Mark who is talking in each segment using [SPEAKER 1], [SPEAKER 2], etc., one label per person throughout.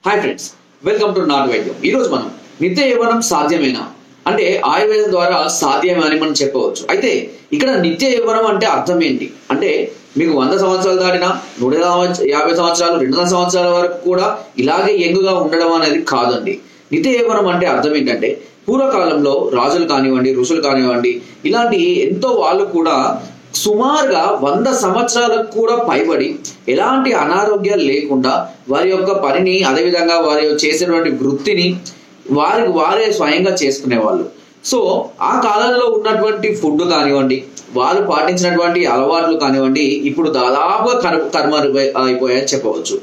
[SPEAKER 1] Hi friends, welcome to not వైద్యం. ఈరోజు మనం నిత్య యవ్వనం సాధ్యమేనా అంటే ఆయుర్వేదం ద్వారా సాధ్యమే అని మనం చెప్పవచ్చు. అయితే ఇక్కడ నిత్య యవ్వనం అంటే అర్థం ఏంటి అంటే మీకు 100 సంవత్సరాలు దాటినా 150 సంవత్సరాలు 200 సంవత్సరాల వరకు కూడా ఇలాగే యంగుగా ఉండడం అనేది కాదండి. నిత్య యవ్వనం అంటే అర్థం ఏంటంటే పూర్వకాలంలో రాజులు కానివ్వండి, ఋషులు కానివ్వండి, ఇలాంటి ఎంతో వాళ్ళు కూడా సుమారుగా 100 సంవత్సరాలకు కూడా పైబడి ఎలాంటి అనారోగ్యాలు లేకుండా వారి యొక్క పనిని, అదేవిధంగా వారి చేసేటువంటి వృత్తిని వారే స్వయంగా చేసుకునేవాళ్ళు. సో ఆ కాలంలో ఉన్నటువంటి ఫుడ్ కానివ్వండి, వాళ్ళు పాటించినటువంటి అలవాట్లు కానివ్వండి, ఇప్పుడు దాదాపుగా కర్మ అయిపోయాయని చెప్పవచ్చు.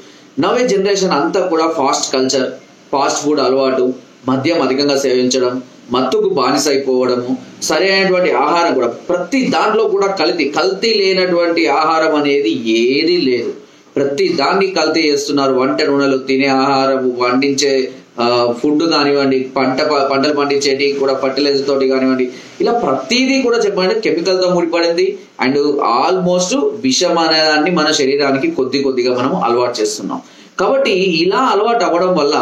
[SPEAKER 1] నవే జనరేషన్ అంతా కూడా ఫాస్ట్ కల్చర్, ఫాస్ట్ ఫుడ్ అలవాటు, మద్యం అధికంగా సేవించడం, మత్తుకు బానిస అయిపోవడము, సరైనటువంటి ఆహారం కూడా ప్రతి దాంట్లో కూడా కల్తీ లేనటువంటి ఆహారం అనేది ఏదీ లేదు. ప్రతి దాన్ని కల్తీ చేస్తున్నారు. వంట నూనెలు, తినే ఆహారం, పండించే ఫుడ్ కానివ్వండి, పంటలు పండించేటి కూడా ఫర్టిలైజర్ తోటి కానివ్వండి, ఇలా ప్రతిదీ కూడా చెప్పండి కెమికల్తో ముడిపడింది. అండ్ ఆల్మోస్ట్ విషం అనేదాన్ని మన శరీరానికి కొద్దిగా మనం అలవాటు చేస్తున్నాం. కాబట్టి ఇలా అలవాటు అవ్వడం వల్ల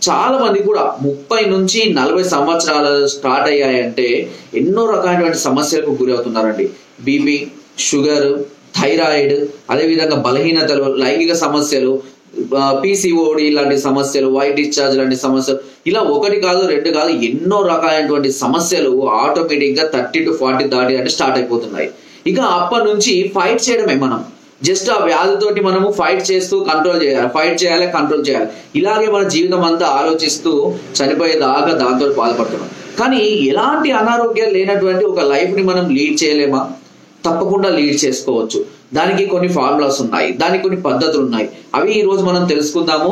[SPEAKER 1] చాలా మంది కూడా 30 నుంచి 40 సంవత్సరాలు స్టార్ట్ అయ్యాయంటే ఎన్నో రకాలైనటువంటి సమస్యలకు గురి అవుతున్నారండి. బీపీ, షుగర్, థైరాయిడ్, అదేవిధంగా బలహీనతలు, లైంగిక సమస్యలు, PCOD లాంటి సమస్యలు, వైట్ డిశ్చార్జ్ లాంటి సమస్యలు, ఇలా 1 కాదు 2 కాదు ఎన్నో రకాలైనటువంటి సమస్యలు ఆటోమేటిక్ గా 30 to 40 దాటి అంటే స్టార్ట్ అయిపోతున్నాయి. ఇక అప్పటి నుంచి ఫైట్ చేయడమే. మనం జస్ట్ ఆ వ్యాధితోటి మనము ఫైట్ చేస్తూ కంట్రోల్ చేయాలి, కంట్రోల్ చేయాలి. ఇలాగే మన జీవితం అంతా ఆలోచిస్తూ చనిపోయేదాకా దాంతో బాధపడుతున్నాం. కానీ ఎలాంటి అనారోగ్యాలు లేనటువంటి ఒక లైఫ్ ని మనం లీడ్ చేయలేమా? తప్పకుండా లీడ్ చేసుకోవచ్చు. దానికి కొన్ని ఫార్ములాస్ ఉన్నాయి, దానికి కొన్ని పద్ధతులు ఉన్నాయి. అవి ఈ రోజు మనం తెలుసుకుందాము.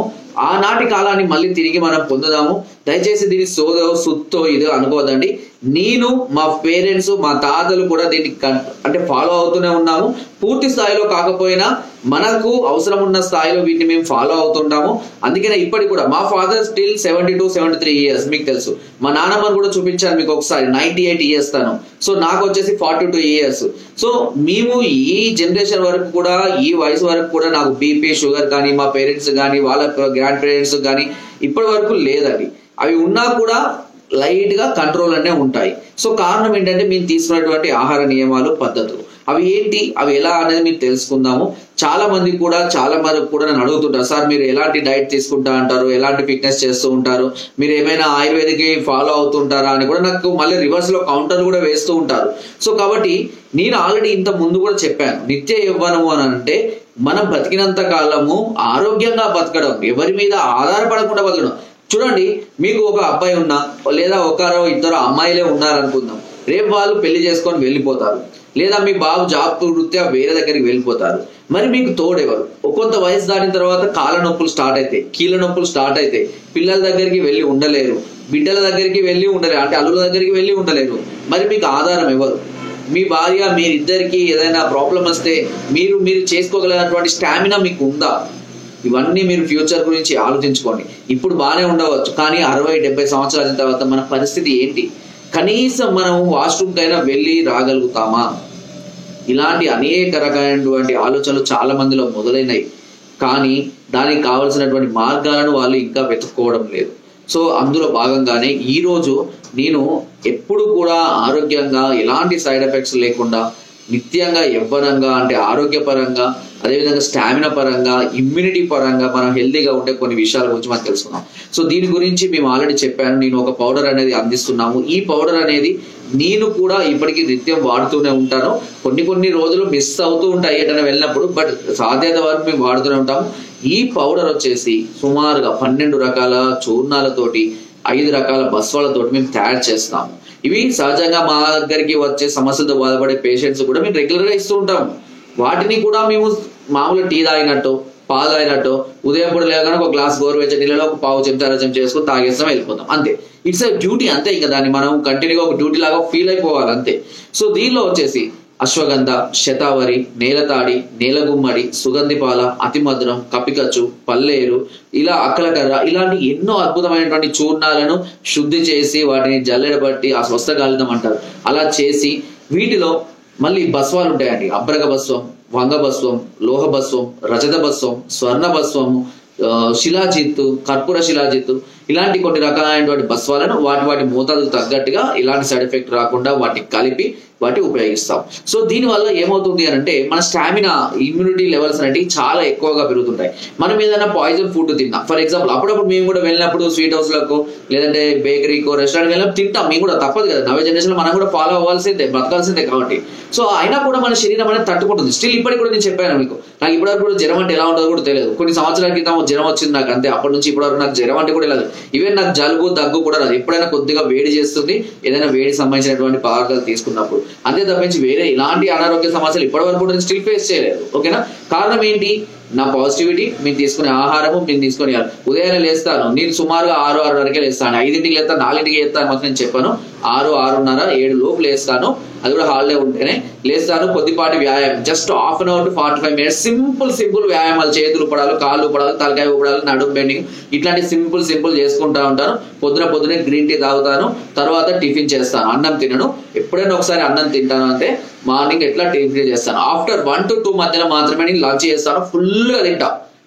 [SPEAKER 1] ఆనాటి కాలాన్ని మళ్ళీ తిరిగి మనం పొందుదాము. దయచేసి దీన్ని సుత్తో ఇదో అనుకోదండి. నేను, మా పేరెంట్స్, మా తాతలు కూడా దీన్ని అంటే ఫాలో అవుతూనే ఉన్నాము. పూర్తి స్థాయిలో కాకపోయినా మనకు అవసరం ఉన్న స్థాయిలో వీటిని మేము ఫాలో అవుతుంటాము. అందుకనే ఇప్పటికి కూడా మా ఫాదర్ స్టిల్ 72-73 ఇయర్స్. మీకు తెలుసు. మా నాన్నమ్మని కూడా చూపించాను మీకు ఒకసారి, 98 ఇయర్స్ తను. సో నాకు వచ్చేసి 42 ఇయర్స్. సో మేము ఈ జనరేషన్ వరకు కూడా, ఈ వయసు వరకు కూడా నాకు బీపీ, షుగర్ కానీ, మా పేరెంట్స్ కానీ, వాళ్ళ గ్రాండ్ పేరెంట్స్ కానీ ఇప్పటి వరకు లేదండి. అవి ఉన్నా కూడా లైట్ గా కంట్రోల్ అనే ఉంటాయి. సో కారణం ఏంటంటే మేము తీసుకున్నటువంటి ఆహార నియమాలు, పద్ధతులు. అవి ఏంటి, అవి ఎలా అనేది మీరు తెలుసుకుందాము. చాలా మంది కూడా నన్ను అడుగుతుంటారు, సార్ మీరు ఎలాంటి డైట్ తీసుకుంటా అంటారు, ఎలాంటి ఫిట్నెస్ చేస్తూ ఉంటారు, మీరు ఏమైనా ఆయుర్వేదిక్ ఫాలో అవుతుంటారా అని కూడా నాకు మళ్ళీ రివర్స్ లో కౌంటర్ కూడా వేస్తూ ఉంటారు. సో కాబట్టి నేను ఆల్రెడీ ఇంత ముందు కూడా చెప్పాను, నిత్య యవ్వనము అని అంటే మనం బతికినంత కాలము ఆరోగ్యంగా బతకడం, ఎవరి మీద ఆధారపడకుండా బతకడం. చూడండి, మీకు ఒక అబ్బాయి ఉన్నా లేదా 1-2 అమ్మాయిలే ఉన్నారనుకుందాం. రేపు వాళ్ళు పెళ్లి చేసుకొని వెళ్ళిపోతారు, లేదా మీ బాబు జాబ్ వృత్యా వేరే దగ్గరికి వెళ్ళిపోతారు. మరి మీకు తోడెవరు? కొంత వయసు దాటిన తర్వాత కాళ్ళ నొప్పులు స్టార్ట్ అవుతాయి, కీళ్ళ నొప్పులు స్టార్ట్ అవుతాయి. పిల్లల దగ్గరికి వెళ్ళి ఉండలేరు, బిడ్డల దగ్గరికి వెళ్ళి ఉండలేరు, అంటే అల్లుల దగ్గరికి వెళ్ళి ఉండలేరు. మరి మీకు ఆధారం ఎవరు? మీ భార్య, మీరిద్దరికి ఏదైనా ప్రాబ్లం వస్తే మీరు చేసుకోగలిగినటువంటి స్టామినా మీకు ఉందా? ఇవన్నీ మీరు ఫ్యూచర్ గురించి ఆలోచించుకోండి. ఇప్పుడు బాగానే ఉండవచ్చు, కానీ 60-70 సంవత్సరాల తర్వాత మన పరిస్థితి ఏంటి? కనీసం మనం వాష్రూమ్ కైనా వెళ్ళి రాగలుగుతామా? ఇలాంటి అనేక రకాలైనటువంటి ఆలోచనలు చాలా మందిలో మొదలైనవి. కానీ దానికి కావలసినటువంటి మార్గాలను వాళ్ళు ఇంకా వెతుక్కోవడం లేదు. సో అందులో భాగంగానే ఈరోజు నేను ఎప్పుడు కూడా ఆరోగ్యంగా, ఎలాంటి సైడ్ ఎఫెక్ట్స్ లేకుండా, నిత్యంగా యవ్వనంగా అంటే ఆరోగ్యపరంగా, అదేవిధంగా స్టామినా పరంగా, ఇమ్యూనిటీ పరంగా మనం హెల్తీగా ఉండే కొన్ని విషయాల గురించి మనం తెలుసుకున్నాం. సో దీని గురించి మేము ఆల్రెడీ చెప్పాను. నేను ఒక పౌడర్ అనేది అందిస్తున్నాము. ఈ పౌడర్ అనేది నేను కూడా ఇప్పటికీ నిత్యం వాడుతూనే ఉంటాను. కొన్ని రోజులు మిస్ అవుతూ ఉంటాయి ఎటైనా వెళ్ళినప్పుడు, బట్ సాధ్యత వరకు మేము వాడుతూనే ఉంటాము. ఈ పౌడర్ వచ్చేసి సుమారుగా 12 రకాల చూర్ణాలతోటి, 5 రకాల బస్వాలతోటి మేము తయారు చేస్తాము. ఇవి సహజంగా మా దగ్గరికి వచ్చే సమస్యలతో బాధపడే పేషెంట్స్ కూడా మేము రెగ్యులర్ గా ఇస్తూ ఉంటాము. వాటిని కూడా మేము మామూలు టీ తాగినట్టు, పాలు తాగినట్టు, ఉదయం పూట లేకుండా ఒక గ్లాస్ గోరువెచ్చని నీళ్ళలో ఒక పావు చెంచా రసం చేసుకుని తాగేస్తాం, వెళ్ళిపోతాం అంతే. ఇట్స్ ఎ డ్యూటీ అంతే. ఇంకా దాన్ని మనం కంటిన్యూగా ఒక డ్యూటీ లాగా ఫీల్ అయిపోవాలి అంతే. సో దీనిలో వచ్చేసి అశ్వగంధ, శతావరి, నేలతాడి, నేలగుమ్మడి, సుగంధిపాల, అతిమధురం, కపికచ్చు, పల్లేరు, ఇలా అక్కలకర్ర, ఇలాంటి ఎన్నో అద్భుతమైనటువంటి చూర్ణాలను శుద్ధి చేసి వాటిని జల్లెడబట్టి ఆ స్వస్థగాలితం అంటారు అలా చేసి, వీటిలో మళ్ళీ బస్వాలు ఉంటాయండి. అబ్రగ బస్వం, వంగ బస్వం, లోహ బస్వం, రజత బస్వం, స్వర్ణ బస్వము, శిలాజిత్తు, కర్పూర శిలాజిత్తు, ఇలాంటి కొన్ని రకాలైనటువంటి బస్వాలను వాటి మోతాదుకు తగ్గట్టుగా ఇలాంటి సైడ్ ఎఫెక్ట్ రాకుండా వాటిని కలిపి ఉపయోగిస్తాం. సో దీనివల్ల ఏమవుతుంది అని అంటే మన స్టామినా, ఇమ్యూనిటీ లెవెల్స్ అనేవి చాలా ఎక్కువగా పెరుగుతుంటాయి. మనం ఏదైనా పాయిజన్ ఫుడ్ తిన్నాం, ఫర్ ఎగ్జాంపుల్ అప్పుడప్పుడు మేము కూడా వెళ్ళినప్పుడు స్వీట్ హౌస్లకు లేదంటే బేకరీకో రెస్టారెంట్కి వెళ్ళినప్పుడు తింటాం, మేము కూడా తప్పదు కదా, నవ జనరేషన్ మనం కూడా ఫాలో అవ్వాల్సిందే, బతకాల్సిందే కాబట్టి. సో అయినా కూడా మన శరీరం అనేది తట్టుకుంటుంది. స్టిల్ ఇప్పటికి కూడా నేను చెప్పాను మీకు, నాకు ఇప్పటివరకు కూడా జ్వరం అంటే ఎలా ఉంటుందో కూడా తెలియదు. కొన్ని సంవత్సరాల క్రితం జ్వరం వచ్చింది నాకు, అంతే. అప్పటి నుంచి ఇప్పటివరకు నాకు జ్వరం అంటే కూడా లేదు. ఈవెన్ నాకు జలుబు దగ్గు కూడా రాదు. ఎప్పుడైనా కొద్దిగా వేడి చేస్తుంది ఏదైనా వేడి సంబంధించినటువంటి పదార్థాలు తీసుకున్నప్పుడు, అంతే తప్పించి వేరే ఇలాంటి అనారోగ్య సమస్యలు ఇప్పటివరకు కూడా స్టిల్ ఫేస్ చేయలేదు. ఓకేనా? కారణం ఏంటి? నా పాజిటివిటీ, మీరు తీసుకునే ఆహారము, నేను తీసుకునే ఉదయాన్నే లేస్తాను, నేను సుమారుగా 6-6:30 లేస్తాను, 5ంటికి లేస్తాను, 4ంటికి లేస్తాను మాత్రం నేను చెప్పాను. 6-6:30-7 లోపు లేస్తాను, అది కూడా హాలిడే ఉంటేనే లేస్తాను. కొద్దిపాటి వ్యాయామం, just half an hour to 45 minutes simple వ్యాయామాలు, చేతులు ఊపడాలు, కాళ్ళు ఊపడాలు, తలకాయ ఊపడాలు, నడుము బెండింగ్, ఇట్లాంటి సింపుల్ చేసుకుంటా ఉంటాను. పొద్దునే గ్రీన్ టీ తాగుతాను, తర్వాత టిఫిన్ చేస్తాను. అన్నం తినను, ఎప్పుడైనా ఒకసారి అన్నం తింటాను, అంతే. మార్నింగ్ ఎట్లా టిఫిన్ చేస్తాను. ఆఫ్టర్ 1 to 2 మధ్యలో మాత్రమే నేను లంచ్ చేస్తాను.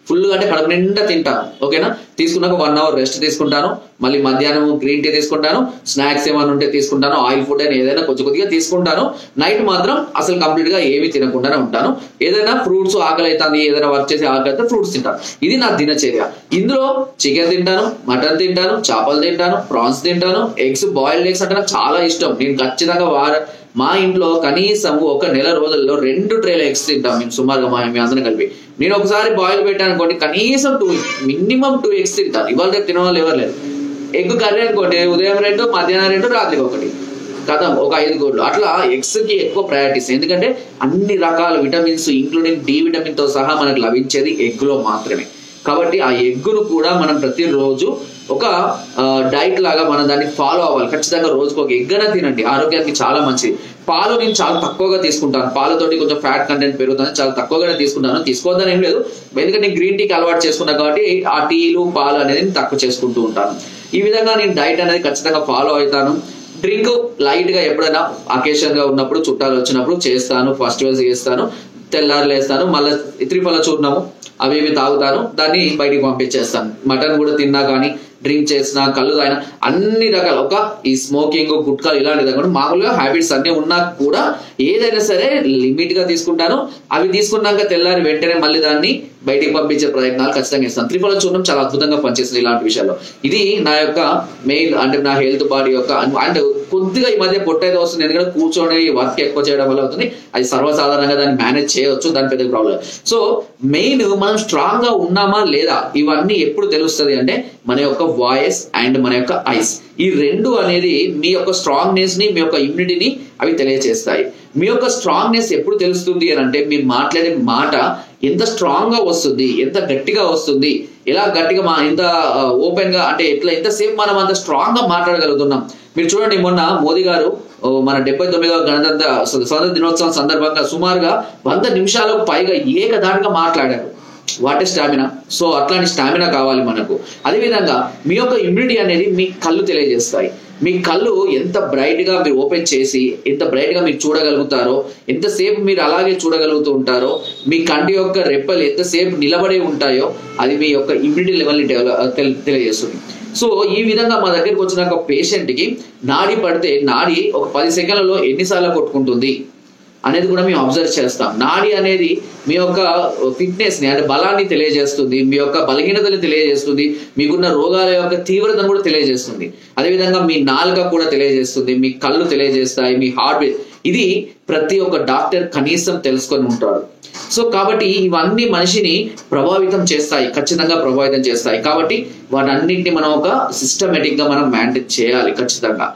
[SPEAKER 1] ఫుల్గా అంటే కడుపు నిండా తింటాను. ఓకేనా? తీసుకున్నాక 1 hour రెస్ట్ తీసుకుంటాను, మళ్ళీ మధ్యాహ్నం గ్రీన్ టీ తీసుకుంటాను, స్నాక్స్ ఏమైనా ఉంటే తీసుకుంటాను, ఆయిల్ ఫుడ్ అయినా ఏదైనా కొద్దిగా తీసుకుంటాను. నైట్ మాత్రం అసలు కంప్లీట్ గా ఏమీ తినకుండానే ఉంటాను. ఏదైనా ఫ్రూట్స్, ఆకలి అవుతుంది, ఏదైనా వర్క్ చేసి ఆకలి అయితే ఫ్రూట్స్ తింటాను. ఇది నా దినచర్య. ఇందులో చికెన్ తింటాను, మటన్ తింటాను, చేపలు తింటాను, ప్రాన్స్ తింటాను, ఎగ్స్, బాయిల్డ్ ఎగ్స్ అంటే నాకు చాలా ఇష్టం. నేను ఖచ్చితంగా మా ఇంట్లో కనీసం ఒక నెల రోజుల్లో 2 ట్రేల ఎగ్స్ తింటాం మేము సుమారుగా, మీ అందరం కలిపి. నేను ఒకసారి బాయిల్ పెట్టాను అనుకోండి, కనీసం మినిమం 2 ఎగ్స్ తింటాను. ఇవాళ రేపు తినే వాళ్ళు ఎవరు లేరు. ఎగ్ కర్రీ అనుకోండి, ఉదయం 2, మధ్యాహ్నం 2, రాత్రికి 1 కథం, ఒక 5 గుడ్లు. అట్లా ఎగ్స్ కి ఎక్కువ ప్రయారిటీస్. ఎందుకంటే అన్ని రకాల విటమిన్స్ ఇంక్లూడింగ్ డి విటమిన్ తో సహా మనకు లభించేది ఎగ్ లో మాత్రమే. కాబట్టి ఆ ఎగ్గును కూడా మనం ప్రతిరోజు ఒక డైట్ లాగా మనం దాన్ని ఫాలో అవ్వాలి. ఖచ్చితంగా రోజుకు ఒక ఎగ్ అయినా తినండి, ఆరోగ్యానికి చాలా మంచిది. పాలు నేను చాలా తక్కువగా తీసుకుంటాను, పాలతోటి కొంచెం ఫ్యాట్ కంటెంట్ పెరుగుతుంది, చాలా తక్కువగానే తీసుకుంటాను. తీసుకోవద్దని ఏం లేదు, ఎందుకంటే నేను గ్రీన్ టీకి అలవాటు చేసుకున్నాను కాబట్టి ఆ టీలు, పాలు అనేది నేను తక్కువ చేసుకుంటూ ఉంటాను. ఈ విధంగా నేను డైట్ అనేది ఖచ్చితంగా ఫాలో అవుతాను. డ్రింక్ లైట్ గా ఎప్పుడైనా అకేషన్ గా ఉన్నప్పుడు, చుట్టాలు వచ్చినప్పుడు చేస్తాను, ఫెస్టివల్స్ చేస్తాను, తెల్లారు లేస్తాను, మళ్ళీ త్రిఫల చూర్ణము అవి తాగుతాను, దాన్ని బయటికి పంపించేస్తాను. మటన్ కూడా తిన్నా కానీ, డ్రింక్ చేసినా, కళ్ళు తాగినా, అన్ని రకాల ఈ స్మోకింగ్, గుట్కాలు ఇలాంటిది కూడా మామూలుగా హ్యాబిట్స్ అన్ని ఉన్నా కూడా ఏదైనా సరే లిమిట్ గా తీసుకుంటాను. అవి తీసుకున్నాక తెల్లారి వెంటనే మళ్ళీ దాన్ని బయటికి పంపించే ప్రయత్నాలు ఖచ్చితంగా ఇస్తాను. త్రిఫల చూడడం చాలా అద్భుతంగా పనిచేస్తుంది ఇలాంటి విషయాల్లో. ఇది నా యొక్క మెయిన్, అంటే నా హెల్త్ బాడీ యొక్క. అండ్ కొద్దిగా ఈ మధ్య పొట్టేదో వస్తుంది, ఎందుకంటే కూర్చొని వర్క్ ఎక్కువ చేయడం వల్ల అవుతుంది. అది సర్వసాధారణంగా దాన్ని మేనేజ్ చేయవచ్చు, దాని పెద్ద ప్రాబ్లం. సో మెయిన్ మనం స్ట్రాంగ్ గా ఉన్నామా లేదా ఇవన్నీ ఎప్పుడు తెలుస్తుంది అంటే మన యొక్క వాయిస్ అండ్ మన యొక్క ఐస్. ఈ 2 అనేది మీ యొక్క స్ట్రాంగ్నెస్ ని, మీ యొక్క ఇమ్యూనిటీని అవి తెలియజేస్తాయి. మీ యొక్క స్ట్రాంగ్నెస్ ఎప్పుడు తెలుస్తుంది అని అంటే మీరు మాట్లాడే మాట ఎంత స్ట్రాంగ్ గా వస్తుంది, ఎంత గట్టిగా వస్తుంది, ఎలా గట్టిగా ఎంత ఓపెన్ గా, అంటే ఎంతసేపు మనం అంత స్ట్రాంగ్ గా మాట్లాడగలుగుతున్నాం. మీరు చూడండి, మొన్న మోదీ గారు మన 79వ గణతంత్ర స్వాతంత్ర దినోత్సవం సందర్భంగా సుమారుగా 100 నిమిషాలకు పైగా ఏకధాటిగా మాట్లాడారు. What a stamina. సో అట్లాంటి స్టామినా కావాలి మనకు. అదేవిధంగా మీ యొక్క ఇమ్యూనిటీ అనేది మీ కళ్ళు తెలియజేస్తాయి. మీ కళ్ళు ఎంత బ్రైట్ గా మీరు ఓపెన్ చేసి, ఎంత బ్రైట్ గా మీరు చూడగలుగుతారో, ఎంతసేపు మీరు అలాగే చూడగలుగుతూ ఉంటారో, మీ కంటి యొక్క రెప్పలు ఎంతసేపు నిలబడి ఉంటాయో, అది మీ యొక్క ఇమ్యూనిటీ లెవెల్ని తెలియజేస్తుంది. సో ఈ విధంగా మా దగ్గరికి వచ్చిన ఒక పేషెంట్ కి నాడి పడితే, నాడి ఒక 10 సెకండ్లలో ఎన్నిసార్లు కొట్టుకుంటుంది అనేది కూడా మేము అబ్జర్వ్ చేస్తాం. నాడి అనేది మీ యొక్క ఫిట్నెస్ ని, అంటే బలాన్ని తెలియజేస్తుంది, మీ యొక్క బలహీనతని తెలియజేస్తుంది, మీకున్న రోగాల యొక్క తీవ్రతను కూడా తెలియజేస్తుంది. అదేవిధంగా మీ నాలుక కూడా తెలియజేస్తుంది, మీ కళ్ళు తెలియజేస్తాయి, మీ హార్ట్ బీట్. ఇది ప్రతి ఒక్క డాక్టర్ కనీసం తెలుసుకొని ఉంటాడు. సో కాబట్టి ఇవన్నీ మనిషిని ప్రభావితం చేస్తాయి, ఖచ్చితంగా ప్రభావితం చేస్తాయి. కాబట్టి వాటన్నింటినీ మనం ఒక సిస్టమేటిక్ గా మనం మెయింటైన్ చేయాలి ఖచ్చితంగా.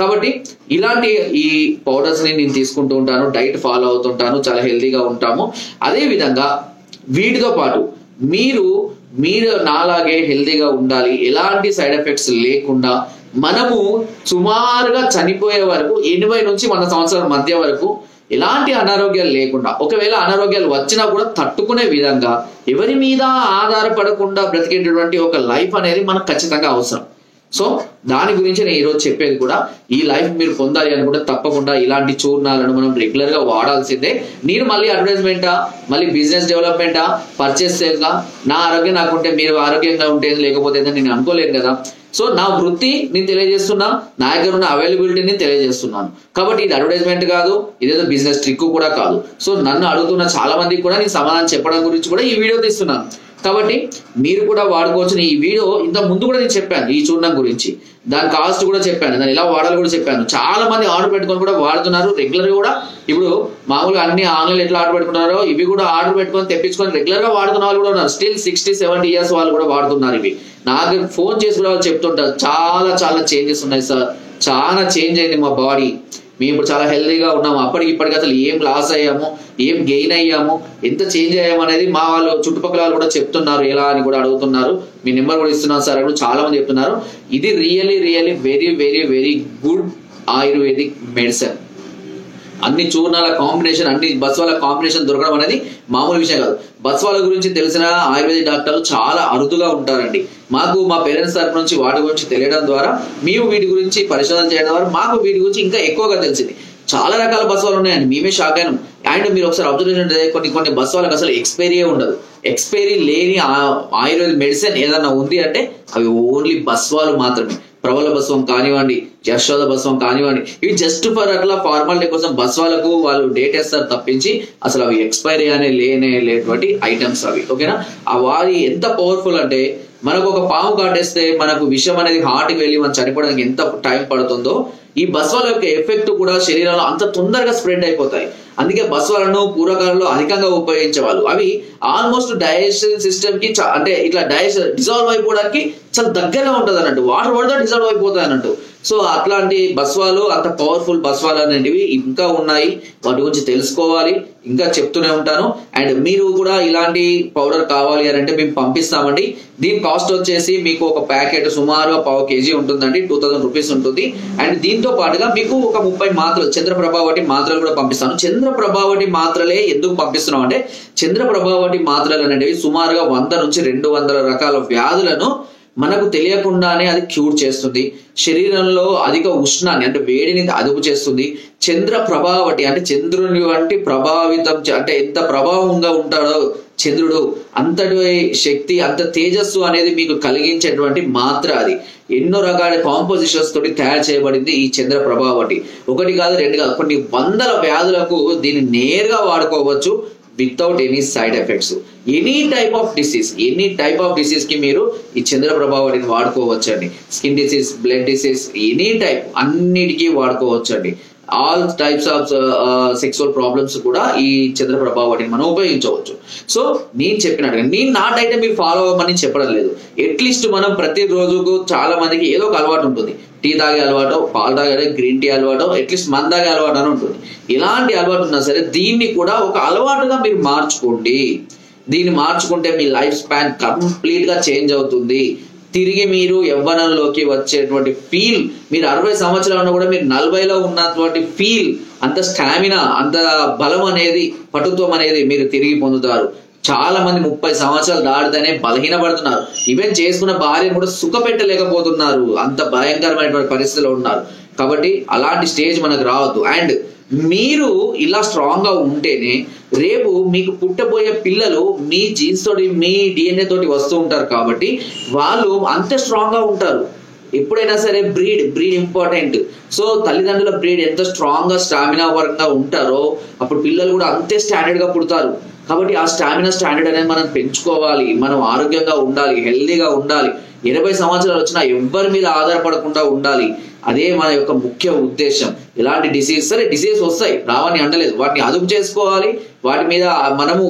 [SPEAKER 1] కాబట్టి ఇలాంటి ఈ పౌడర్స్ ని నేను తీసుకుంటూ ఉంటాను, డైట్ ఫాలో అవుతుంటాను, చాలా హెల్తీగా ఉంటాము. అదే విధంగా వీటితో పాటు మీరు నాలాగే హెల్తీగా ఉండాలి, ఎలాంటి సైడ్ ఎఫెక్ట్స్ లేకుండా మనము సుమారుగా చనిపోయే వరకు 80 నుంచి 100 సంవత్సరాల మధ్య వరకు ఎలాంటి అనారోగ్యాలు లేకుండా, ఒకవేళ అనారోగ్యాలు వచ్చినా కూడా తట్టుకునే విధంగా, ఎవరి మీద ఆధారపడకుండా బ్రతికేటటువంటి ఒక లైఫ్ అనేది మనకు ఖచ్చితంగా అవసరం. సో దాని గురించి నేను ఈరోజు చెప్పేది కూడా, ఈ లైఫ్ మీరు పొందాలి అనుకుంటే తప్పకుండా ఇలాంటి చూర్ణాలను మనం రెగ్యులర్ గా వాడాల్సిందే. నేను మళ్ళీ అడ్వర్టైజ్మెంటా, మళ్ళీ బిజినెస్ డెవలప్మెంటా, పర్చేస్ సేల్గా, నా ఆరోగ్యం నాకుంటే మీరు ఆరోగ్యంగా ఉంటే లేకపోతే నేను అనుకోలేను కదా. సో నా వృత్తి నేను తెలియజేస్తున్నా, నా దగ్గర ఉన్న అవైలబిలిటీని తెలియజేస్తున్నాను. కాబట్టి ఇది అడ్వర్టైజ్మెంట్ కాదు, ఇదేదో బిజినెస్ ట్రిక్ కూడా కాదు. సో నన్ను అడుగుతున్న చాలా మందికి కూడా నేను సమాధానం చెప్పడం గురించి కూడా ఈ వీడియో తీస్తున్నాను. కాబట్టి మీరు కూడా వాడుకోవచ్చు. ఈ వీడియో ఇంత ముందు కూడా నేను చెప్పాను ఈ చూర్ణం గురించి, దాని కాస్ట్ కూడా చెప్పాను, దాన్ని ఎలా వాడాలి కూడా చెప్పాను. చాలా మంది ఆర్డర్ పెట్టుకొని కూడా వాడుతున్నారు రెగ్యులర్ కూడా. ఇప్పుడు మామూలుగా అన్ని ఆన్లైన్ ఎట్లా ఆర్డర్ పెట్టుకున్నారో ఇవి కూడా ఆర్డర్ పెట్టుకొని తెప్పించుకొని రెగ్యులర్ గా వాడుతున్న వాళ్ళు కూడా ఉన్నారు. స్టిల్ 60-70 ఇయర్స్ వాళ్ళు కూడా వాడుతున్నారు. ఇవి నాకు ఫోన్ చేసి కూడా వాళ్ళు చెప్తుంటారు, చాలా చాలా చేంజెస్ ఉన్నాయి సార్, చాలా చేంజ్ అయింది మా బాడీ, మేము ఇప్పుడు చాలా హెల్దీగా ఉన్నాము, అప్పటికి ఇప్పటికి అసలు ఏం లాస్ అయ్యాము, ఏం గెయిన్ అయ్యాము, ఎంత చేంజ్ అయ్యాము అనేది మా వాళ్ళు చుట్టుపక్కల వాళ్ళు కూడా చెప్తున్నారు. ఎలా అని కూడా అడుగుతున్నారు. మీ నెంబర్ కూడా ఇస్తున్నాను సార్ అని చాలా మంది చెప్తున్నారు. ఇది really very very very good ayurvedic medicine. అన్ని చూర్ణాల కాంబినేషన్, అన్ని బస్వాల కాంబినేషన్ దొరకడం అనేది మామూలు విషయం కాదు. బస్వాల గురించి తెలిసిన ఆయుర్వేదిక్ డాక్టర్లు చాలా అరుదుగా ఉంటారండి. మాకు మా పేరెంట్స్ తరపు నుంచి వాటి గురించి తెలియడం ద్వారా, మేము వీటి గురించి పరిశోధన చేయడం ద్వారా మాకు వీటి గురించి ఇంకా ఎక్కువగా తెలిసింది. చాలా రకాల బస్వాలు ఉన్నాయండి, మేమే షాక్ అయినాం. అండ్ మీరు ఒకసారి అబ్జర్వేషన్ కొన్ని బస్వాలకు అసలు ఎక్స్పైరీయే ఉండదు. ఎక్స్పైరీ లేని ఆయుర్వేద మెడిసిన్ ఏదన్నా ఉంది అంటే అవి ఓన్లీ బస్వాలు మాత్రమే. ప్రబల బస్వం కానివ్వండి, యశోద బస్వం కానివ్వండి, ఇవి జస్ట్ ఫర్ అట్లా ఫార్మాలిటీ కోసం బస్వాలకు వాళ్ళు డేట్ వేస్తారు తప్పించి అసలు అవి ఎక్స్పైరీ అనే లేనటువంటి ఐటమ్స్ అవి. ఓకేనా? వారి ఎంత పవర్ఫుల్ అంటే, మనకు ఒక పాము కాటేస్తే మనకు విషం అనేది హార్ట్కి వెళ్ళి మనం చనిపోవడానికి ఎంత టైం పడుతుందో, ఈ బస్వాల యొక్క ఎఫెక్ట్ కూడా శరీరంలో అంత తొందరగా స్ప్రెడ్ అయిపోతాయి. అందుకే బస్వాలను పూర్వకాలంలో అధికంగా ఉపయోగించేవాళ్ళు. అవి ఆల్మోస్ట్ డైజెషన్ సిస్టమ్ కి అంటే ఇట్లా డిజాల్వ్ అయిపోవడానికి చాలా దగ్గరగా ఉంటది అన్నట్టు, వాటర్ పడితే డిజాల్వ్ అయిపోతాయి అన్నట్టు. సో అట్లాంటి బస్వాలు, అంత పవర్ఫుల్ బస్వాలు అనేటివి ఇంకా ఉన్నాయి. వాటి గురించి తెలుసుకోవాలి, ఇంకా చెప్తూనే ఉంటాను. అండ్ మీరు కూడా ఇలాంటి పౌడర్ కావాలి అని అంటే మేము పంపిస్తామండి. దీని కాస్ట్ వచ్చేసి మీకు ఒక ప్యాకెట్ సుమారు 1/2 kg ఉంటుందండి, 2000 రూపీస్ ఉంటుంది. అండ్ దీంతో పాటుగా మీకు ఒక 30 మాత్రలు చంద్రప్రభావటి మాత్రలు కూడా పంపిస్తాను. చంద్రప్రభావటి మాత్రలే ఎందుకు పంపిస్తున్నాం అంటే, చంద్రప్రభావటి మాత్రలు అనేవి సుమారుగా 100 నుంచి 200 రకాల వ్యాధులను మనకు తెలియకుండానే అది క్యూర్ చేస్తుంది. శరీరంలో అధిక ఉష్ణాన్ని అంటే వేడిని అదుపు చేస్తుంది. చంద్ర ప్రభావటి అంటే చంద్రుని వంటి ప్రభావితం, అంటే ఎంత ప్రభావంగా ఉంటాడో చంద్రుడు, అంతటి శక్తి, అంత తేజస్సు అనేది మీకు కలిగించేటువంటి మాత్ర అది. ఎన్నో రకాల కాంపోజిషన్స్ తోటి తయారు చేయబడింది ఈ చంద్ర ప్రభావటి. ఒకటి కాదు, రెండు కాదు, కొన్ని వందల వ్యాధులకు దీన్ని నేరుగా వాడుకోవచ్చు without any side effects. Any type of disease కి మీరు ఈ చంద్ర ప్రభావటిని వాడుకోవచ్చండి. Skin disease, blood disease, any type అన్నిటికీ వాడుకోవచ్చండి. All types of sexual problems కూడా ఈ చంద్ర ప్రభావటిని మనం ఉపయోగించవచ్చు. సో నేను చెప్పినట్టుగా నేను నా డైట్ మీరు ఫాలో అవ్వమని చెప్పడం లేదు. అట్లీస్ట్ మనం ప్రతి రోజుకు చాలా మందికి ఏదో ఒక అలవాటు ఉంటుంది. టీ తాగే అలవాటు, పాలు తాగే, గ్రీన్ టీ అలవాటు, అట్లీస్ట్ మంద తాగే అలవాటు అని ఉంటుంది. ఇలాంటి అలవాటు ఉన్నా సరే దీన్ని కూడా ఒక అలవాటుగా మీరు మార్చుకోండి. దీన్ని మార్చుకుంటే మీ లైఫ్ స్పాన్ కంప్లీట్ గా చేంజ్ అవుతుంది. తిరిగి మీరు యవ్వనంలోకి వచ్చేటువంటి ఫీల్, మీరు 60 సంవత్సరాలు కూడా మీరు 40లో ఉన్నటువంటి ఫీల్, అంత స్టామినా, అంత బలం అనేది, పటుత్వం అనేది మీరు తిరిగి పొందుతారు. చాలా మంది 30 సంవత్సరాలు దాటితేనే బలహీనపడుతున్నారు. ఈవెన్ చేసుకున్న భార్యను కూడా సుఖ పెట్టలేకపోతున్నారు. అంత భయంకరమైనటువంటి పరిస్థితిలో ఉన్నారు. కాబట్టి అలాంటి స్టేజ్ మనకు రావద్దు. అండ్ మీరు ఇలా స్ట్రాంగ్ గా ఉంటేనే రేపు మీకు పుట్టబోయే పిల్లలు మీ జీన్స్ తోటి, మీ DNA తోటి వస్తూ ఉంటారు. కాబట్టి వాళ్ళు అంత స్ట్రాంగ్ గా ఉంటారు. ఎప్పుడైనా సరే బ్రీడ్ ఇంపార్టెంట్. సో తల్లిదండ్రుల బ్రీడ్ ఎంత స్ట్రాంగ్ గా స్టామినా పరంగా ఉంటారో అప్పుడు పిల్లలు కూడా అంతే స్టాండర్డ్ గా పుడతారు. కాబట్టి ఆ స్టాండర్డ్ అనేది మనం పెంచుకోవాలి. మనం ఆరోగ్యంగా ఉండాలి, హెల్దీగా ఉండాలి. 80 సంవత్సరాలు వచ్చినా ఎవరి మీద ఆధారపడకుండా ఉండాలి. అదే మన యొక్క ముఖ్య ఉద్దేశం. ఎలాంటి డిసీజ్ వస్తాయి, రావని అనలేదు, వాటిని అదుపు చేసుకోవాలి. వాటి మీద మనము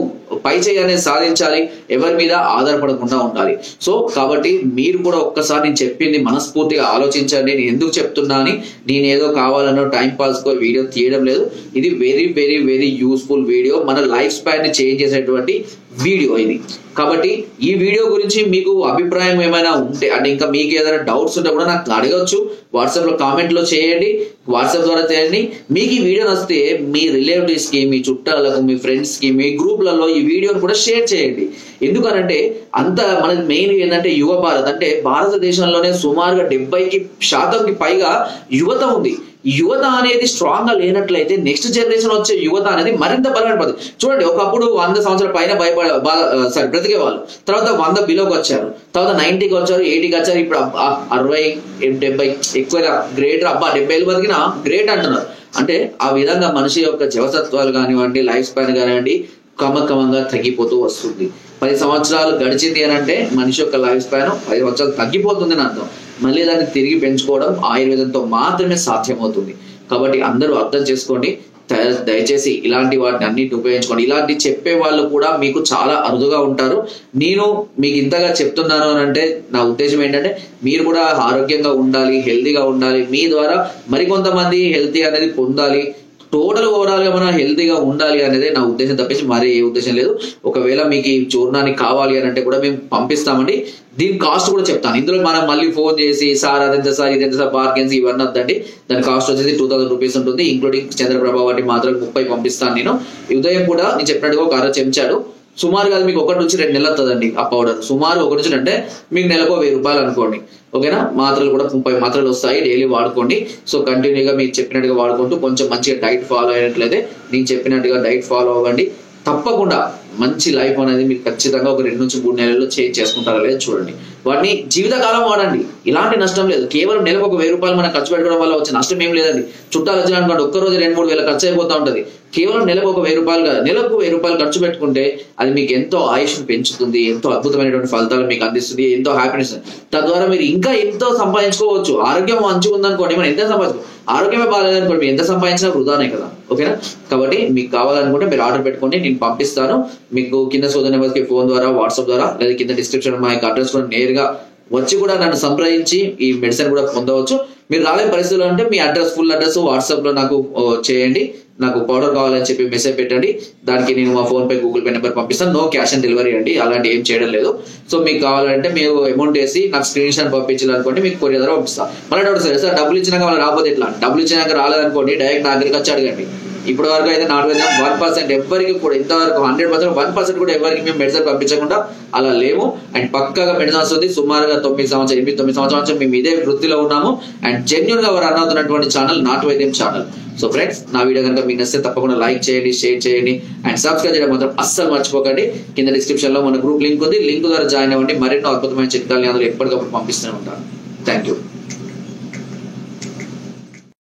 [SPEAKER 1] పై చేయి అనేది సాధించాలి. ఎవరి మీద ఆధారపడకుండా ఉండాలి. సో కాబట్టి మీరు కూడా ఒక్కసారి నేను చెప్పింది మనస్ఫూర్తిగా ఆలోచించండి. నేను ఎందుకు చెప్తున్నా అని, నేను ఏదో కావాలనో టైం పాస్ కో వీడియో తీయడం లేదు. ఇది very very very useful video. మన లైఫ్ స్పాన్ ని చేంజ్ చేసేటువంటి వీడియో ఇది. కాబట్టి ఈ వీడియో గురించి మీకు అభిప్రాయం ఏమైనా ఉంటే అంటే ఇంకా మీకు ఏదైనా డౌట్స్ ఉంటే కూడా నాకు అడగచ్చు, వాట్సాప్లో కామెంట్లో చేయండి, వాట్సాప్ ద్వారా చేయండి. మీకు ఈ వీడియో నచ్చితే మీ రిలేటివ్స్కి, మీ చుట్టాలకు, మీ ఫ్రెండ్స్కి, మీ గ్రూప్లలో ఈ వీడియోని కూడా షేర్ చేయండి. ఎందుకనంటే అంత మనకి మెయిన్ ఏంటంటే యువ భారత్ అంటే భారతదేశంలోనే సుమారుగా 70% పైగా యువత ఉంది. యువత అనేది స్ట్రాంగ్ గా లేనట్లయితే నెక్స్ట్ జనరేషన్ వచ్చే యువత అనేది మరింత బలపడుతుంది. చూడండి, ఒకప్పుడు 100 సంవత్సరాల పైన బ్రతికే వాళ్ళు, తర్వాత 100 బిలోకి వచ్చారు, తర్వాత 90కి వచ్చారు, 80కి వచ్చారు, ఇప్పుడు 60, 70 ఎక్కువ గ్రేట్, అబ్బా 70 బతికినా గ్రేట్ అంటున్నారు. అంటే ఆ విధంగా మనిషి యొక్క జవసత్వాలు కానివ్వండి, లైఫ్ స్పాన్ కానివ్వండి క్రమంగా తగ్గిపోతూ వస్తుంది. 10 సంవత్సరాలు గడిచింది అని అంటే మనిషి యొక్క లైఫ్ స్పాన్ 10 సంవత్సరాలు తగ్గిపోతుంది అని అర్థం. మళ్ళీ దాన్ని తిరిగి పెంచుకోవడం ఆయుర్వేదంతో మాత్రమే సాధ్యమవుతుంది. కాబట్టి అందరూ అర్థం చేసుకోండి, దయచేసి ఇలాంటి వాటిని అన్నింటిని ఉపయోగించుకోండి. ఇలాంటి చెప్పే వాళ్ళు కూడా మీకు చాలా అరుదుగా ఉంటారు. నేను మీకు ఇంతగా చెప్తున్నాను అని అంటే నా ఉద్దేశం ఏంటంటే మీరు కూడా ఆరోగ్యంగా ఉండాలి, హెల్తీగా ఉండాలి, మీ ద్వారా మరికొంతమంది హెల్తీ అనేది పొందాలి, టోటల్ ఓవరాల్ గా మనం హెల్తీగా ఉండాలి అనేది నా ఉద్దేశం తప్పించి మరీ ఏ ఉద్దేశం లేదు. ఒకవేళ మీకు ఈ చూర్ణాన్ని కావాలి అని అంటే కూడా మేము పంపిస్తామండి. దీని కాస్ట్ కూడా చెప్తాను. ఇందులో మనం మళ్ళీ ఫోన్ చేసి సార్ అదెంత సార్ ఇదెంత సార్ బార్గెన్స్ ఇవన్నీ వద్దండి. దాని కాస్ట్ వచ్చేసి 2000 రూపీస్ ఉంటుంది, ఇంక్లూడింగ్ చంద్రప్రభ వాటి మాత్రం 30 పంపిస్తాను నేను. ఉదయం కూడా నేను చెప్పినట్టుగా ఒక 1/2 చెంచాడు సుమారుగా అది మీకు 1 నుంచి 2 నెలలు వస్తుందండి. ఆ పౌడర్ సుమారు 1 నుంచి అంటే మీకు నెలకు 1000 రూపాయలు అనుకోండి. ఓకేనా? మాత్రలు కూడా 30 మాత్రలు వస్తాయి, డైలీ వాడుకోండి. సో కంటిన్యూగా మీరు చెప్పినట్టుగా వాడుకుంటూ కొంచెం మంచిగా డైట్ ఫాలో అయినట్లయితే నేను చెప్పినట్టుగా డైట్ ఫాలో అవ్వండి. తప్పకుండా మంచి లైఫ్ అనేది మీరు ఖచ్చితంగా ఒక 2 నుంచి 3 నెలల్లో చేంజ్ చేసుకుంటారా లేదా చూడండి. వాటిని జీవితకాలం వాడండి, ఇలాంటి నష్టం లేదు. కేవలం నెలకు 1000 రూపాయలు మనం ఖర్చు పెట్టుకోవడం వల్ల వచ్చే నష్టం ఏం లేదండి. చుట్టాలు వచ్చినప్పుడు ఒక్కరోజు 2-3 వేల ఖర్చు అయిపోతూ ఉంటుంది. కేవలం నెలకు 1000 రూపాయలు ఖర్చు పెట్టుకుంటే అది మీకు ఎంతో ఆయుష్ పెంచుతుంది, ఎంతో అద్భుతమైనటువంటి ఫలితాలు మీకు అందిస్తుంది, ఎంతో హ్యాపీనెస్. తద్వారా మీరు ఇంకా ఎంతో సంపాదించుకోవచ్చు. ఆరోగ్యం మంచిగా ఉందనుకోండి, మనం ఎంత సంపాదించుకో, ఆరోగ్యమే బాగాలేదనుకోండి ఎంత సంపాదించినా వృధానే కదా. ఓకేనా? కాబట్టి మీకు కావాలనుకుంటే మీరు ఆర్డర్ పెట్టుకోండి, నేను పంపిస్తాను. మీకు కింద సోదర్ నెంబర్కి ఫోన్ ద్వారా, వాట్సాప్ ద్వారా, లేదా కింద డిస్క్రిప్షన్ మా యొక్క అడ్రస్ కూడా నేరుగా వచ్చి కూడా నన్ను సంప్రదించి ఈ మెడిసిన్ కూడా పొందవచ్చు. మీరు రాలేని పరిస్థితుల్లో అంటే మీ అడ్రస్, ఫుల్ అడ్రస్ వాట్సాప్ లో నాకు చేయండి. నాకు పౌడర్ కావాలని చెప్పి మెసేజ్ పెట్టండి, దానికి నేను మా phone pay, Google pay number పంపిస్తాను. నో క్యాష్ ఆన్ డెలివరీ అండి, అలాంటి ఏం చేయడం లేదు. సో మీకు కావాలంటే మీరు అమౌంట్ వేసి నాకు స్క్రీన్ షాట్ పంపించాలనుకోండి, మీకు కొరియర్ ద్వారా పంపిస్తాను. మళ్ళీ డౌట్ సార్ డబ్బులు ఇచ్చినాక వాళ్ళు రాకపోతే ఎట్లా? డబ్బులు ఇచ్చినాక రాలేదనుకోండి, డైరెక్ట్ నా దగ్గరికి వచ్చి అడగండి. ఇప్పటి వరకు అయితే నాట్ 1% ఎవరికి కూడా ఇంతవరకు 100% కూడా ఎవరికి మేము మెడిసిన్ పంపించకుండా అలా లేము. అండ్ పక్కగా మెడిసిన్ వస్తుంది. సుమారుగా 8-9 సంవత్సరాల మేము ఇదే వృత్తిలో ఉన్నాము. అండ్ జెన్యూన్ గా రన్ అవుతున్నటువంటి ఛానల్ నాటు వైద్యం ఛానల్. సో ఫ్రెండ్స్, నా వీడియో కనుక మీకు నచ్చితే తప్పకుండా లైక్ చేయండి, షేర్ చేయండి అండ్ సబ్స్క్రైబ్ చేయడం మాత్రం అస్సలు మర్చిపోకండి. కింద డిస్క్రిప్షన్ లో మన గ్రూప్ లింక్ ఉంది, లింక్ ద్వారా జాయిన్ అవ్వండి. మరెన్నో అద్భుతమైన చిట్కాలని అందులో ఎప్పటికప్పుడు పంపిస్తూనే ఉంటాను. Thank you.